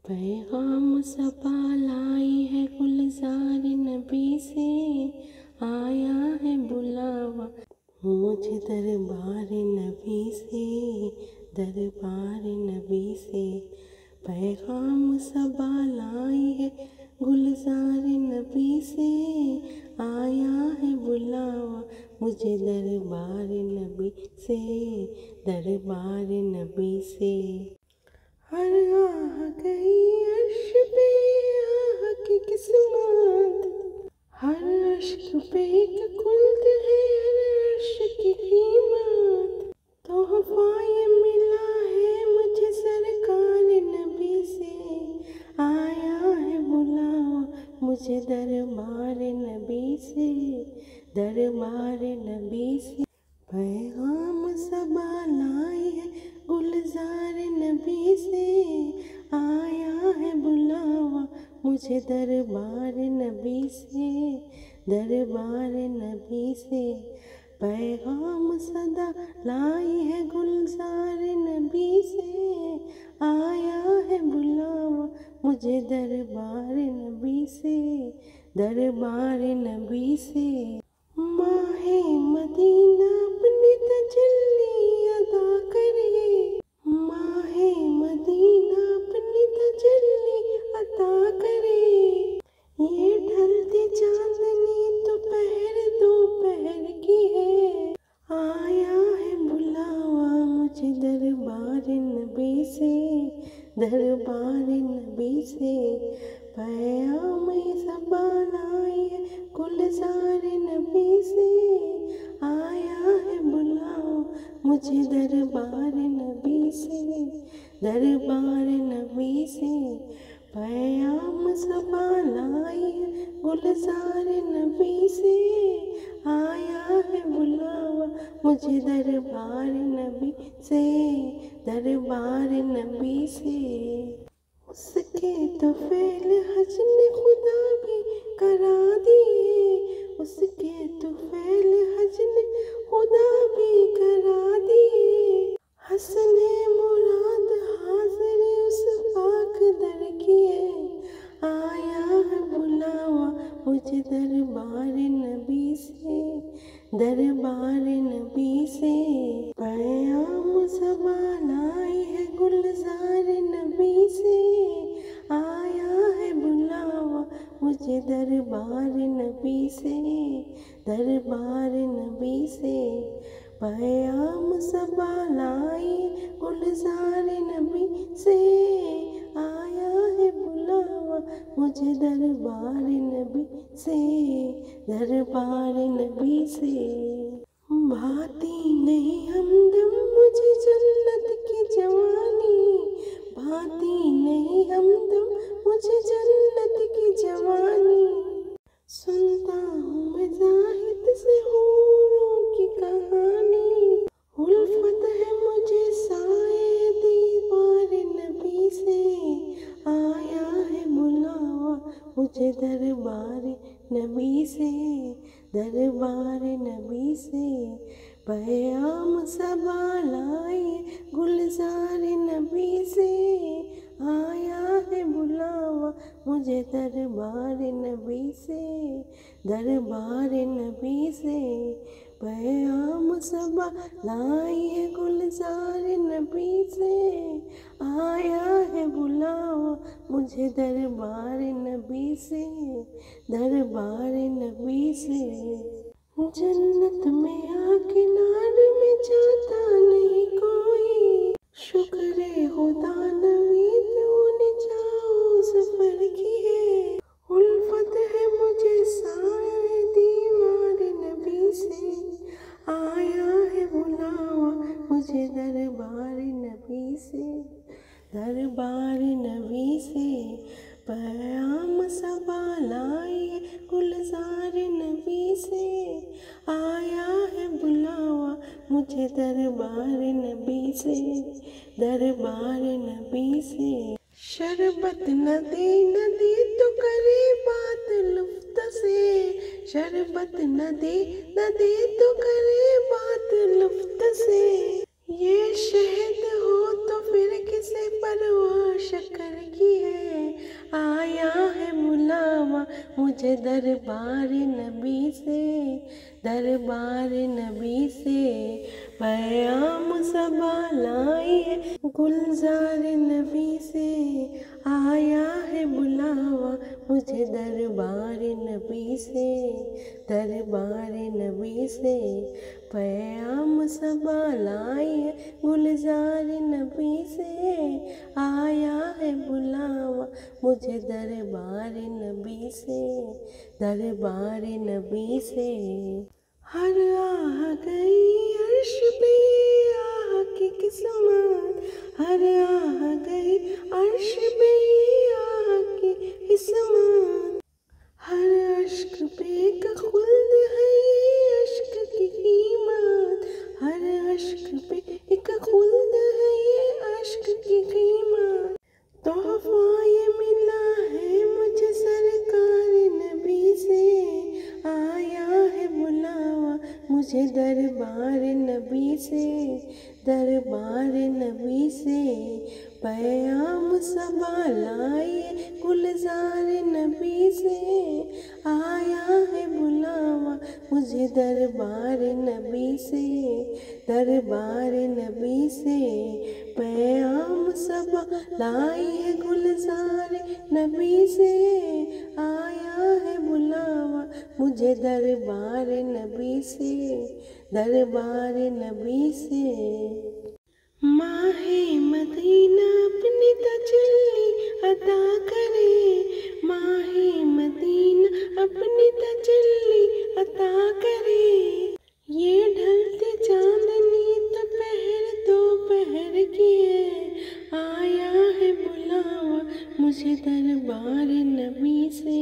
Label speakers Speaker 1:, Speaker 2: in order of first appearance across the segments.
Speaker 1: पैगाम सबा लाई है गुलजार नबी से, आया है बुलावा मुझे दरबार नबी से, दरबार नबी से। पैगाम सबा लाई है गुलजार नबी से, आया है बुलावा मुझे दरबार नबी से, दरबार नबी से। हर आह गई अर्श पे आह की किस्मत, हर अश्क पे एक कुल्द है हर अर्श की कीमत। तोहफा ये मिला है मुझे सरकार नबी से, आया है बुलावा मुझे दरबार नबी से, दरबार नबी से। पैगाम सबा लाई है गुलजार नबी से, आया है बुलावा मुझे दरबार नबी से, दरबार नबी से। पैगाम सदा लाई है गुलजार नबी से, आया है बुलावा मुझे दरबार नबी से, दरबार नबी से। माहे मदीना अपनी तजल्ली अदा करे, माहे मदीना अपनी तजल्ली अदा करे। ये ढलती चांदनी दोपहर की है, आया है बुलावा मुझे दरबार नबी से, दरबार नबी से। पैगाम सबा लाई है गुलजार नबी से, आया है बुलावा मुझे दरबार नबी से, दरबार नबी से। पैगाम सबा लाई है गुलजार नबी से, आया है बुलावा मुझे दरबार नबी से, दरबार नबी से। उसके तो फेल हज ने खुदा भी करा दिए, उसके तो फेल हज ने खुदा भी करा दिए। हसने मुराद हाजिर उस पाक दर की है, आया है बुलावा मुझे दरबार नबी से, दरबार नबी से। पैगाम सबा लाई है गुलजार नबी से, आया है बुलावा मुझे दरबार नबी से, दरबार नबी से। पैगाम सबा लाई गुलजार नबी से, आया है बुलावा मुझे दरबार नबी से, दरबार नबी से। भाती नहीं हमदम मुझे जन्नत की जवानी, भाती नहीं हमदम मुझे जन्नत की जवानी। सुनता हूँ मैं ज़ाहिद से हूरों की कहानी, उल्फत है मुझे साए दीवार नबी से, आया है बुलावा मुझे दरबार नबी से, दरबार नबी से। पैगाम सबा लाई गुलजार नबी से, आया है बुलावा मुझे दरबार नबी से, दरबार नबी से। पैगाम सबा लाई है गुलजार नबी से, आया है बुलावा मुझे दरबार नबी से, दरबार नबी से। जन्नत में आके नार में जाता नहीं कोई, शुक्र खुदा नबी तूने जाओ सफर की है। उल्फत है मुझे साए दीवार नबी से, आया है बुलावा मुझे दरबार नबी से, दरबार नबी से। पैगाम सबा लाई गुलजार नबी से, आया है बुलावा मुझे दरबार नबी से, दरबार नबी से। शरबत न दे तो करे बात लुफ्त से, शरबत न दे तो करे बात लुफ्त से। ये शहद हो तो फिर किसे परवाह शक्कर की है, मुझे दरबार नबी से, दरबार नबी से पैगाम सबा लाई है गुलजार नबी से, आया है बुलावा मुझे दरबार नबी से, दरबार नबी से पैगाम सबा लाई है गुलजार नबी से, आया है बुलावा मुझे दरबार नबी से, दरबार नबी से। हर आह गई अर्श पे आह की किस्मत, हर आह गई अर्श पे आह की किस्मत, हर अश्क पे एक खुल्द है ये अश्क की कीमत, हर अश्क पे एक खुल्द है ये अश्क की कीमत। तोहफा ये मिला है मुझे सरकार नबी से, आया है बुलावा मुझे दरबार नबी से, दरबार नबी से पैगाम सबा लाए गुलजार नबी से, आया है बुलावा मुझे दरबार नबी से, दरबार नबी से पैगाम सबा लाई है गुलजार नबी से, आया है बुलावा मुझे दरबार नबी से, दरबार नबी से। माहे मदीना अपनी तजल्ली अदा करे, माहे मदीना अपनी तजल्ली अदा करे, ये ढलती चांदनी दोपहर की है, आया है बुलावा मुझे दरबार नबी से,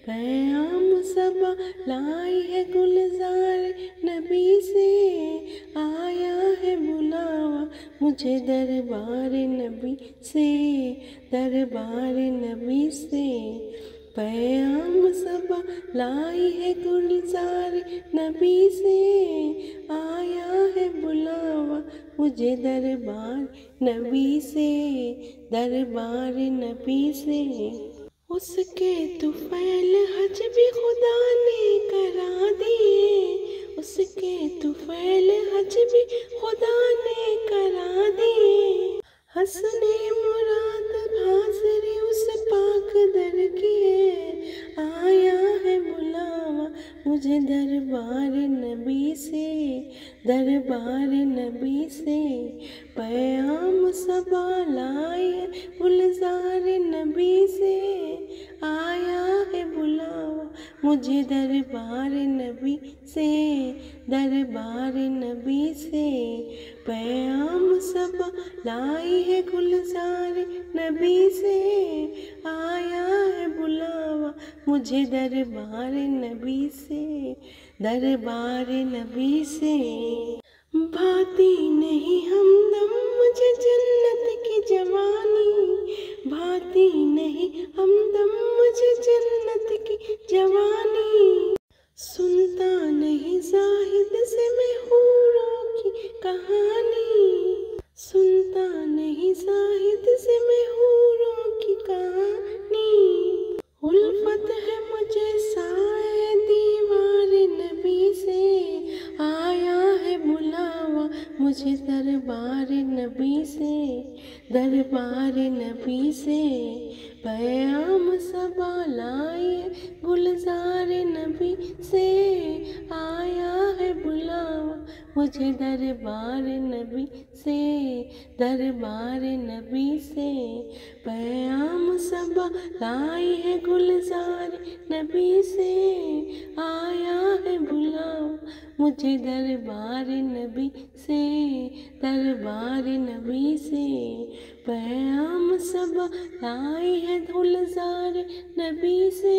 Speaker 1: पैगाम सबा लाई है गुलजार नबी से, आया है बुलावा मुझे दरबार नबी से, दरबार नबी से पैगाम सबा लाई है गुलजार नबी से, आया है बुलावा मुझे दरबार नबी से, दरबार नबी से। उसके तुफैल हज भी खुदा ने करा दिए, उसके तुफैल हज भी खुदा ने करा दिए, हसने मुराद भासरे उस पाक दर की है, आया है बुलावा मुझे दरबार नबी से, दरबार नबी से पैगाम सबा लाए गुलजार नबी से, आया है बुलावा मुझे दरबार नबी से, दरबार नबी से पैगाम सबा लाई है गुलजार नबी से, आया है बुलावा मुझे दरबार नबी से, दरबार नबी से। भाती नहीं हमदम मुझे जन्नत की जवानी, भाती नहीं हमदम मुझे जन्नत की जवानी, सुनता नहीं जाहिद से मैं हूरों की कहानी, सुनता नहीं जाहिद से मैं हूरों की कहानी, उल्फत है मुझे साए दीवार नबी से, आया है बुलावा मुझे दरबार नबी से, दरबार नबी से पैगाम सबा लाए गुलजार नबी से, आया है बुलावा मुझे दरबार नबी से, दरबार नबी से पैगाम सबा लाई है गुलजार नबी से, आया है बुलावा मुझे दरबार नबी से, दरबार नबी से पैगाम सबा लाई है गुलजार नबी से,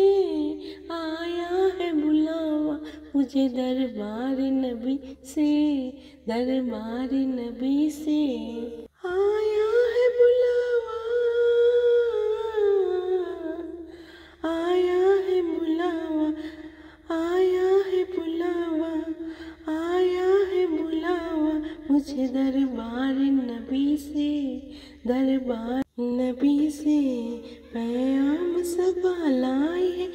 Speaker 1: आया है बुलावा मुझे दरबार नबी से, दरबार नबी से, आया है बुलावा, आया है बुलावा, आया है बुलावा, आया है बुलावा मुझे दरबार नबी से, दरबार नबी से पैगाम सबा लाई है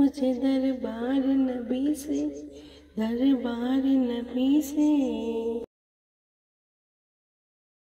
Speaker 1: मुझे दरबार नबी से, दरबार नबी से।